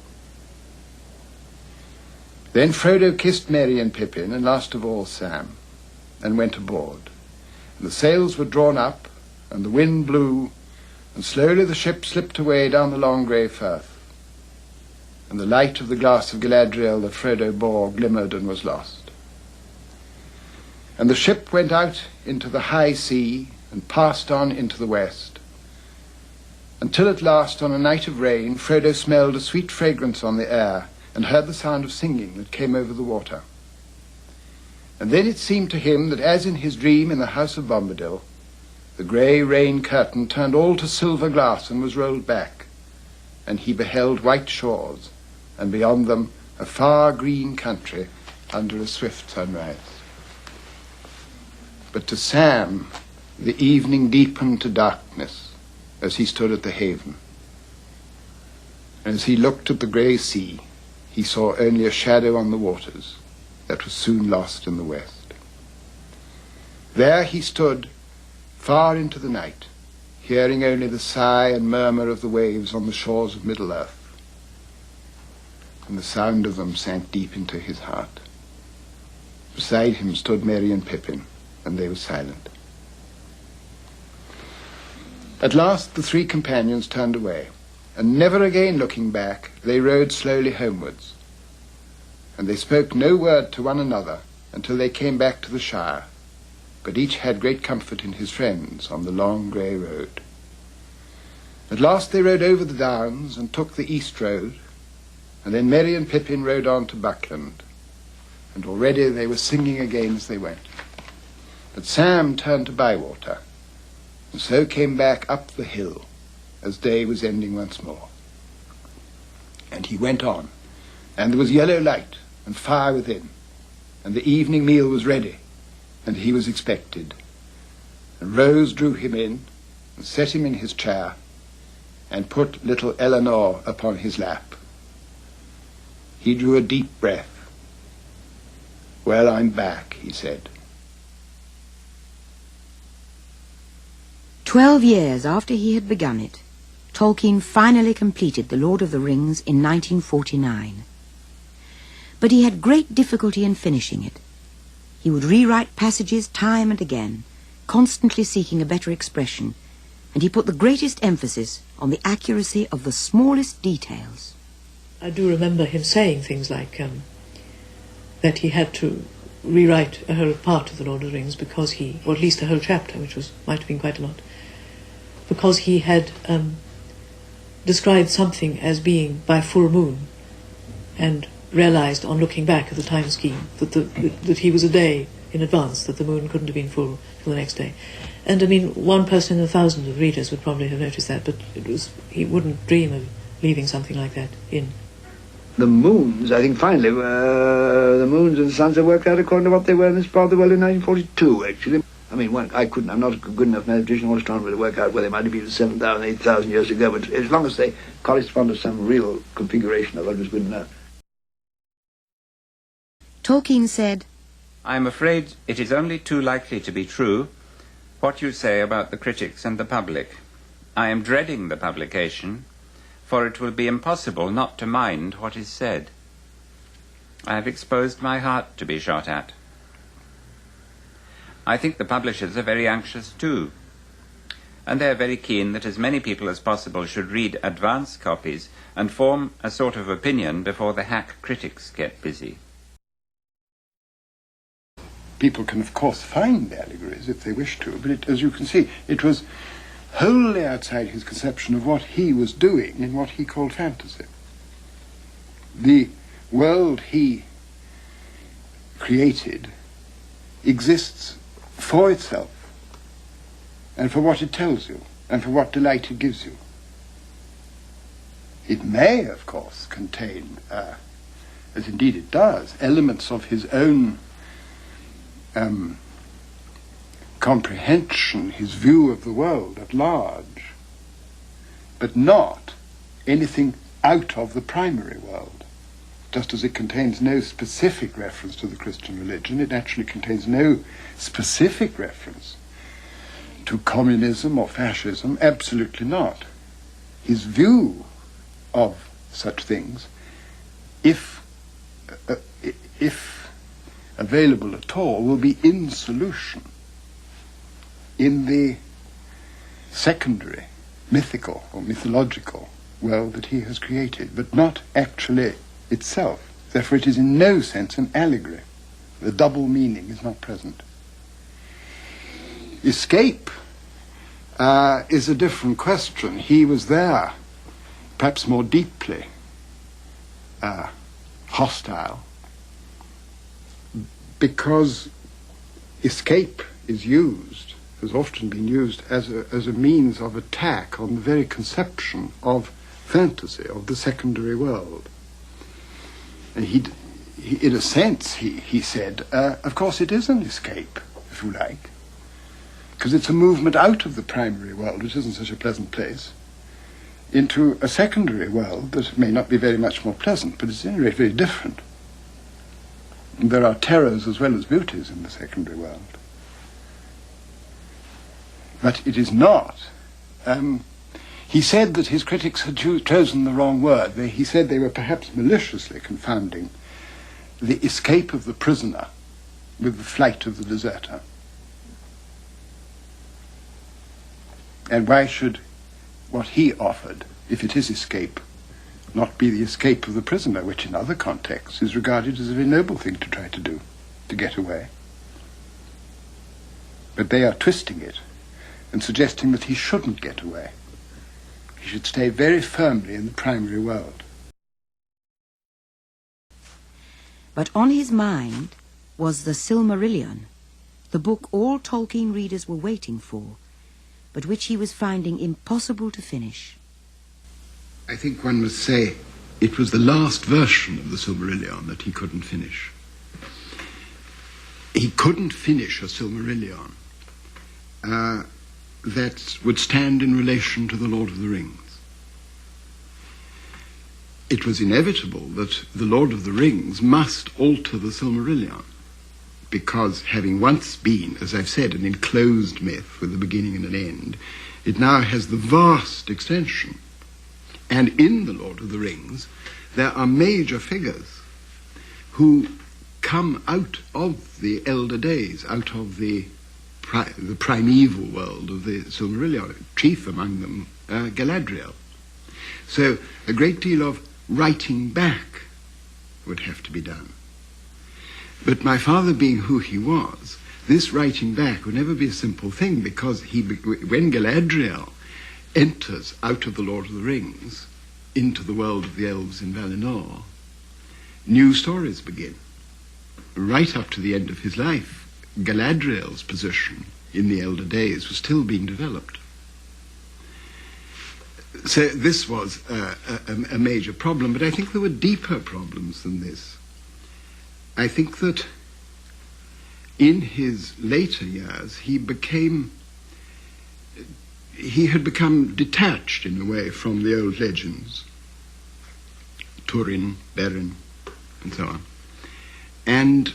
S1: Then Frodo kissed Merry and Pippin, and last of all Sam, and went aboard. And the sails were drawn up, and the wind blew, and slowly the ship slipped away down the long grey firth. And the light of the glass of Galadriel that Frodo bore glimmered and was lost. And the ship went out into the high sea and passed on into the west, until at last on a night of rain Frodo smelled a sweet fragrance on the air and heard the sound of singing that came over the water. And then it seemed to him that as in his dream in the house of Bombadil, the grey rain curtain turned all to silver glass and was rolled back, and he beheld white shores, and beyond them a far green country under a swift sunrise. But to Sam the evening deepened to darkness as he stood at the haven. And as he looked at the grey sea, he saw only a shadow on the waters that was soon lost in the west. There he stood far into the night, hearing only the sigh and murmur of the waves on the shores of Middle-earth, and the sound of them sank deep into his heart. Beside him stood Merry and Pippin, and they were silent. At last the three companions turned away, and never again looking back, they rode slowly homewards. And they spoke no word to one another until they came back to the Shire, but each had great comfort in his friends on the long grey road. At last they rode over the downs and took the east road, And then Merry and Pippin rode on to Buckland, and already they were singing again as they went. But Sam turned to Bywater, and so came back up the hill as day was ending once more. And he went on, and there was yellow light and fire within, and the evening meal was ready, and he was expected. And Rose drew him in, and set him in his chair, and put little Eleanor upon his lap. He drew a deep breath. "Well, I'm back," he said.
S3: 12 years after he had begun it, Tolkien finally completed The Lord of the Rings in 1949. But he had great difficulty in finishing it. He would rewrite passages time and again, constantly seeking a better expression, and he put the greatest emphasis on the accuracy of the smallest details.
S8: I do remember him saying things like that he had to rewrite a whole part of The Lord of the Rings because or at least a whole chapter, which might have been quite a lot, because he had described something as being by full moon, and realized on looking back at the time scheme that he was a day in advance, that the moon couldn't have been full till the next day. And I mean, one person in 1,000 of readers would probably have noticed that, but he wouldn't dream of leaving something like that in.
S5: The moons, I think finally, the moons and the suns are worked out according to what they were in this part of the world in 1942, actually. I mean, I'm not a good enough mathematician or astronomer to work out where they might have been 7,000, 8,000 years ago, but as long as they correspond to some real configuration of what was good enough.
S3: Tolkien said,
S9: "I am afraid it is only too likely to be true what you say about the critics and the public. I am dreading the publication, for it will be impossible not to mind what is said. I have exposed my heart to be shot at. I think the publishers are very anxious too, and they are very keen that as many people as possible should read advance copies and form a sort of opinion before the hack critics get busy."
S1: People can, of course, find allegories if they wish to, but as you can see, it was wholly outside his conception of what he was doing in what he called fantasy. The world he created exists for itself, and for what it tells you, and for what delight it gives you. It may, of course, contain, as indeed it does, elements of his own comprehension, his view of the world at large, but not anything out of the primary world. Just as it contains no specific reference to the Christian religion, it actually contains no specific reference to communism or fascism, absolutely not. His view of such things, if available at all, will be in solution in the secondary mythical or mythological world that he has created, but not actually itself. Therefore it is in no sense an allegory. The double meaning is not present. Escape is a different question. He was there, perhaps more deeply hostile, because escape is used, has often been used as a means of attack on the very conception of fantasy, of the secondary world. And he in a sense, he said, of course it is an escape, if you like, because it's a movement out of the primary world, which isn't such a pleasant place, into a secondary world that may not be very much more pleasant, but it's in a way very different. And there are terrors as well as beauties in the secondary world. But it is not. He said that his critics had chosen the wrong word. He said they were perhaps maliciously confounding the escape of the prisoner with the flight of the deserter. And why should what he offered, if it is escape, not be the escape of the prisoner, which in other contexts is regarded as a very noble thing to try to do, to get away? But they are twisting it and suggesting that he shouldn't get away. He should stay very firmly in the primary world.
S3: But on his mind was the Silmarillion, the book all Tolkien readers were waiting for, but which he was finding impossible to finish.
S1: I think one must say it was the last version of the Silmarillion that he couldn't finish. He couldn't finish a Silmarillion that would stand in relation to the Lord of the Rings. It was inevitable that the Lord of the Rings must alter the Silmarillion, because having once been, as I've said, an enclosed myth with a beginning and an end, it now has the vast extension. And in the Lord of the Rings, there are major figures who come out of the elder days, out of the primeval world of the Silmarillion, chief among them Galadriel. So a great deal of writing back would have to be done. But my father being who he was, this writing back would never be a simple thing, because when Galadriel enters out of the Lord of the Rings into the world of the elves in Valinor, new stories begin. Right up to the end of his life, Galadriel's position in the elder days was still being developed. So this was a major problem, but I think there were deeper problems than this. I think that in his later years he had become detached in a way from the old legends, Turin, Beren, and so on. And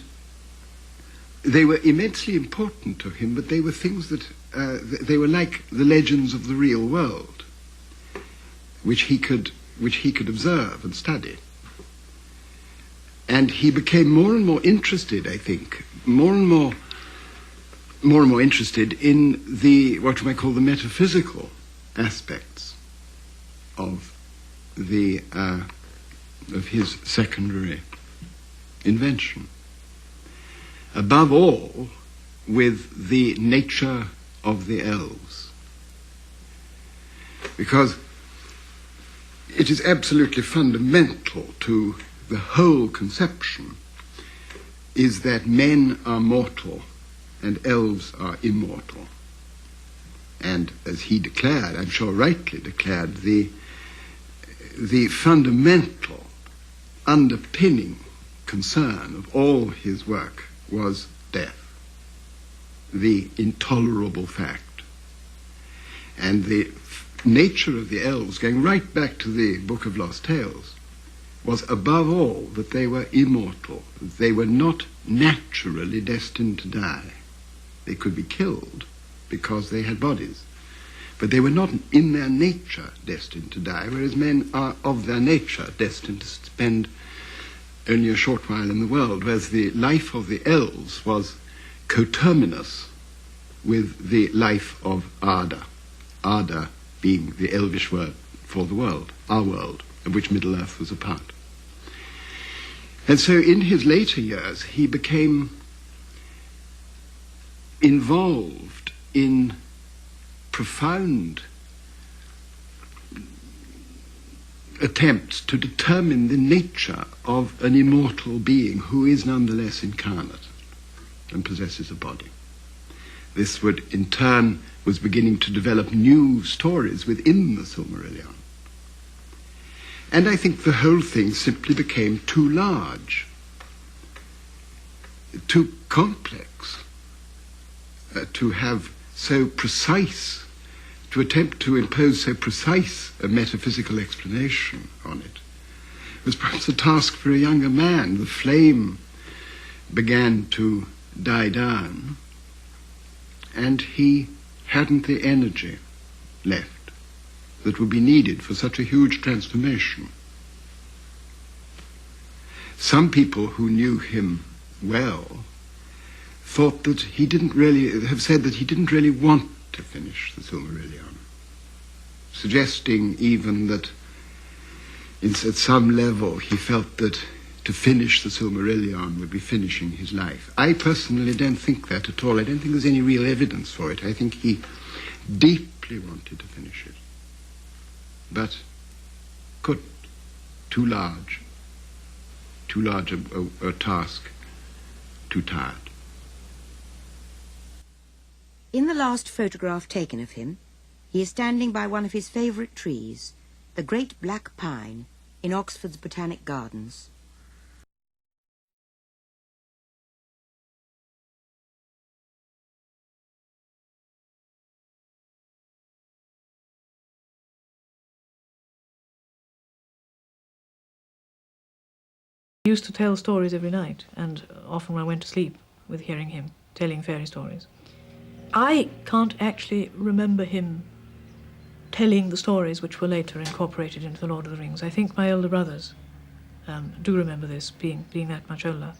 S1: they were immensely important to him, but they were things that, they were like the legends of the real world, which he could observe and study. And he became more and more interested, I think, more and more interested in the, what you might call, the metaphysical aspects of his secondary invention. Above all, with the nature of the elves. Because it is absolutely fundamental to the whole conception is that men are mortal and elves are immortal. And as he declared, I'm sure rightly declared, the fundamental underpinning concern of all his work was death, the intolerable fact. And the nature of the elves, going right back to the Book of Lost Tales, was above all that they were immortal. They were not naturally destined to die. They could be killed because they had bodies, but they were not in their nature destined to die, whereas men are of their nature destined to spend only a short while in the world, whereas the life of the elves was coterminous with the life of Arda. Arda being the elvish word for the world, our world, of which Middle-earth was a part. And so in his later years, he became involved in profound attempts to determine the nature of an immortal being who is nonetheless incarnate and possesses a body. This would, in turn, was beginning to develop new stories within the Silmarillion. And I think the whole thing simply became too large, too complex, to have so precise, to attempt to impose so precise a metaphysical explanation on it. It was perhaps a task for a younger man. The flame began to die down, and he hadn't the energy left that would be needed for such a huge transformation. Some people who knew him well thought that he didn't really, have said that he didn't really want to finish the Silmarillion, suggesting even that at some level he felt that to finish the Silmarillion would be finishing his life. I personally don't think that at all. I don't think there's any real evidence for it. I think he deeply wanted to finish it, but couldn't. Too large, too large a task, too tired.
S3: In the last photograph taken of him, he is standing by one of his favourite trees, the great black pine, in Oxford's Botanic Gardens.
S8: He used to tell stories every night, and often I went to sleep with hearing him telling fairy stories. I can't actually remember him telling the stories which were later incorporated into The Lord of the Rings. I think my elder brothers do remember this, being that much older.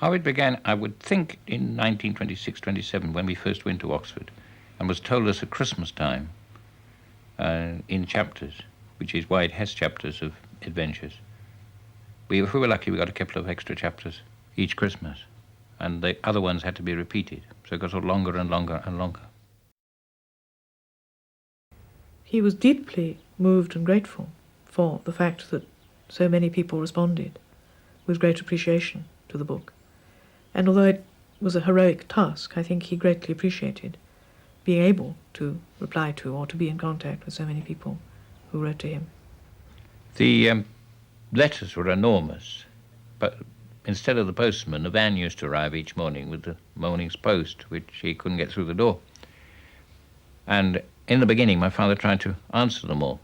S2: How it began, I would think, in 1926-27, when we first went to Oxford, and was told us at Christmas time, in chapters, which is why it has chapters of adventures. If we were lucky, we got a couple of extra chapters each Christmas, and the other ones had to be repeated, so it got longer and longer and longer.
S8: He was deeply moved and grateful for the fact that so many people responded with great appreciation to the book. And although it was a heroic task, I think he greatly appreciated being able to reply to or to be in contact with so many people who wrote to him.
S2: The letters were enormous, but instead of the postman, a van used to arrive each morning with the morning's post, which he couldn't get through the door. And in the beginning, my father tried to answer them all.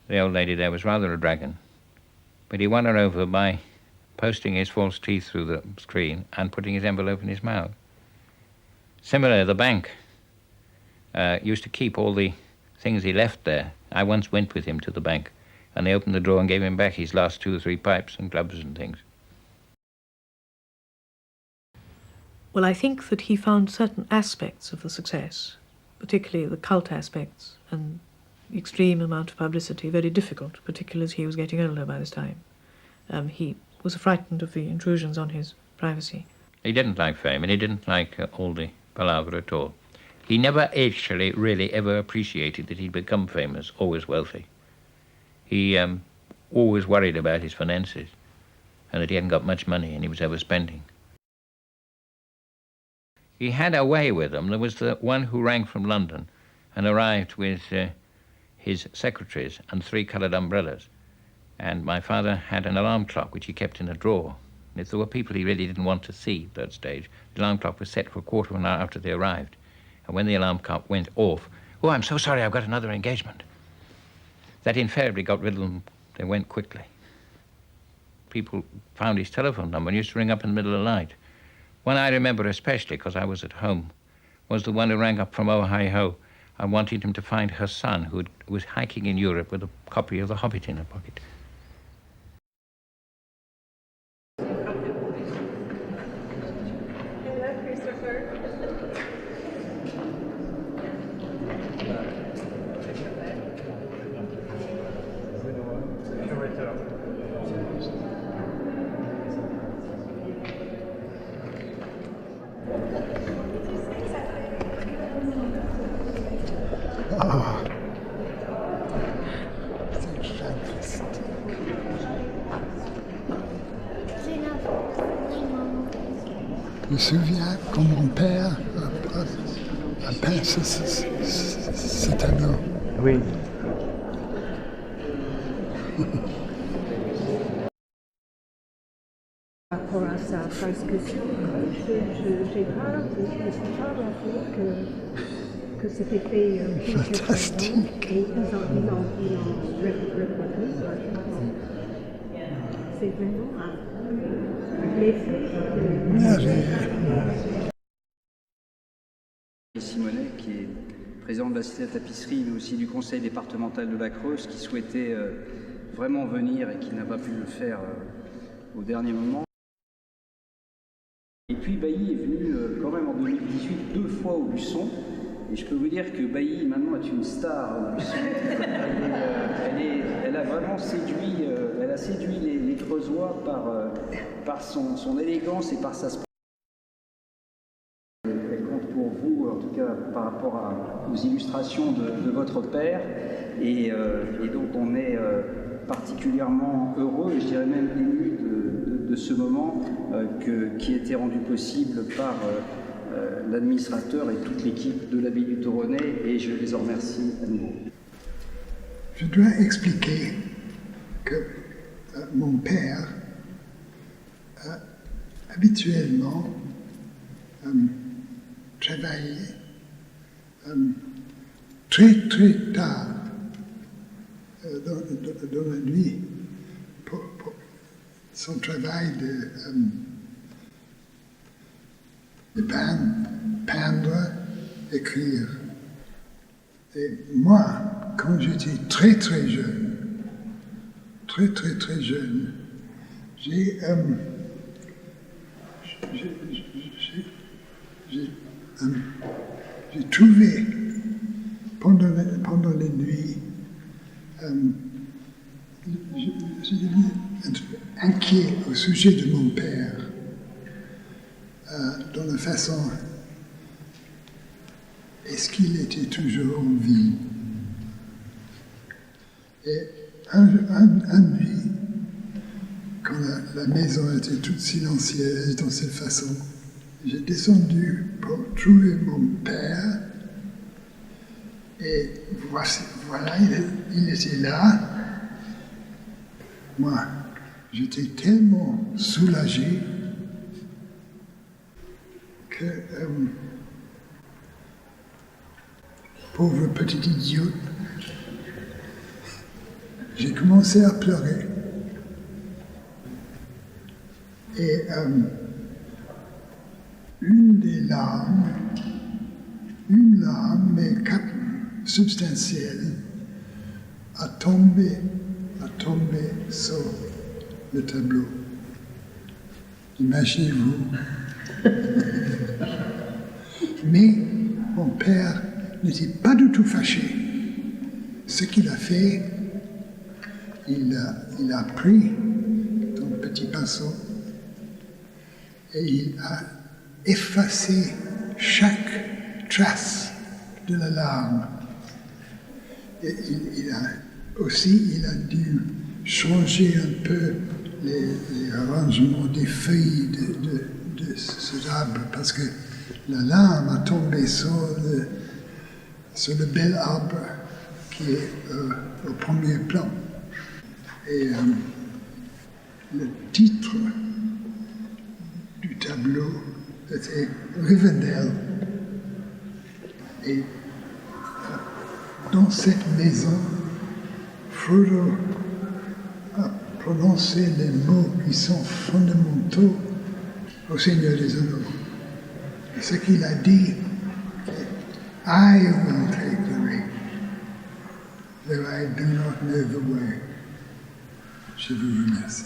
S2: The old lady there was rather a dragon, but he won her over by posting his false teeth through the screen and putting his envelope in his mouth. Similarly, the bank used to keep all the things he left there. I once went with him to the bank, and they opened the drawer and gave him back his last 2 or 3 pipes and gloves and things.
S8: Well, I think that he found certain aspects of the success, particularly the cult aspects and the extreme amount of publicity, very difficult, particularly as he was getting older by this time. He was frightened of the intrusions on his privacy.
S2: He didn't like fame, and he didn't like all the palaver at all. He never actually really ever appreciated that he'd become famous or was wealthy. He always worried about his finances and that he hadn't got much money and he was overspending. He had a way with them. There was the one who rang from London and arrived with his secretaries and 3 coloured umbrellas. And my father had an alarm clock which he kept in a drawer. And if there were people he really didn't want to see at that stage, the alarm clock was set for a quarter of an hour after they arrived. And when the alarm clock went off, "Oh, I'm so sorry, I've got another engagement." That invariably got rid of them. They went quickly. People found his telephone number and used to ring up in the middle of the night. One I remember especially, because I was at home, was the one who rang up from Ohio and wanted him to find her son, who was hiking in Europe with a copy of The Hobbit in her pocket.
S10: Je me souviens quand mon père a peint ce tableau.
S11: Oui.
S12: Par rapport à ça, parce que j'ai pas rappelé que c'était fait
S10: fantastique.
S12: Et ils ont reproduit. C'est vraiment l'effet
S13: Simonet, qui est président de la Cité de la Tapisserie, mais aussi du conseil départemental de la Creuse, qui souhaitait vraiment venir et qui n'a pas pu le faire au dernier moment. Et puis Baillie est venu quand même en 2018 2 fois au Aubusson, et je peux vous dire que Baillie maintenant est une star au Aubusson. Elle a vraiment séduit, elle a séduit les Creusois par son élégance et par sa spontanéité. Elle compte pour vous, en tout tout cas par rapport aux illustrations de votre père. Et donc on est particulièrement heureux, je dirais même ému de ce moment qui a été rendu possible par l'administrateur et toute l'équipe de l'abbaye du Toronnet, et je les en remercie à nouveau.
S10: Je dois expliquer que mon père habituellement travaillait très très tard dans la nuit pour son travail de peindre, écrire. Et moi, quand j'étais très très jeune, j'ai trouvé pendant les nuits, j'étais inquiet au sujet de mon père, dans la façon, est-ce qu'il était toujours en vie? Et un nuit, quand la maison était toute silencieuse dans cette façon, j'ai descendu pour trouver mon père, et voilà, il était là. Moi, j'étais tellement soulagé que, pauvre petit idiot, j'ai commencé à pleurer. Et une larme, mais substantielle, a tombé sur le tableau. Imaginez-vous. Mais mon père n'était pas du tout fâché. Ce qu'il a fait, il a pris ton petit pinceau et il a effacé chaque trace de la larme. Et il a dû changer un peu les arrangements des feuilles de cet arbre, parce que la larme a tombé sur le bel arbre qui est au premier plan. Et le titre du tableau était Rivendell. Et dans cette maison, Frodo a prononcé les mots qui sont fondamentaux au Seigneur des Anneaux. Et ce qu'il a dit, I will take the ring, though I do not know the way. Je vous remercie.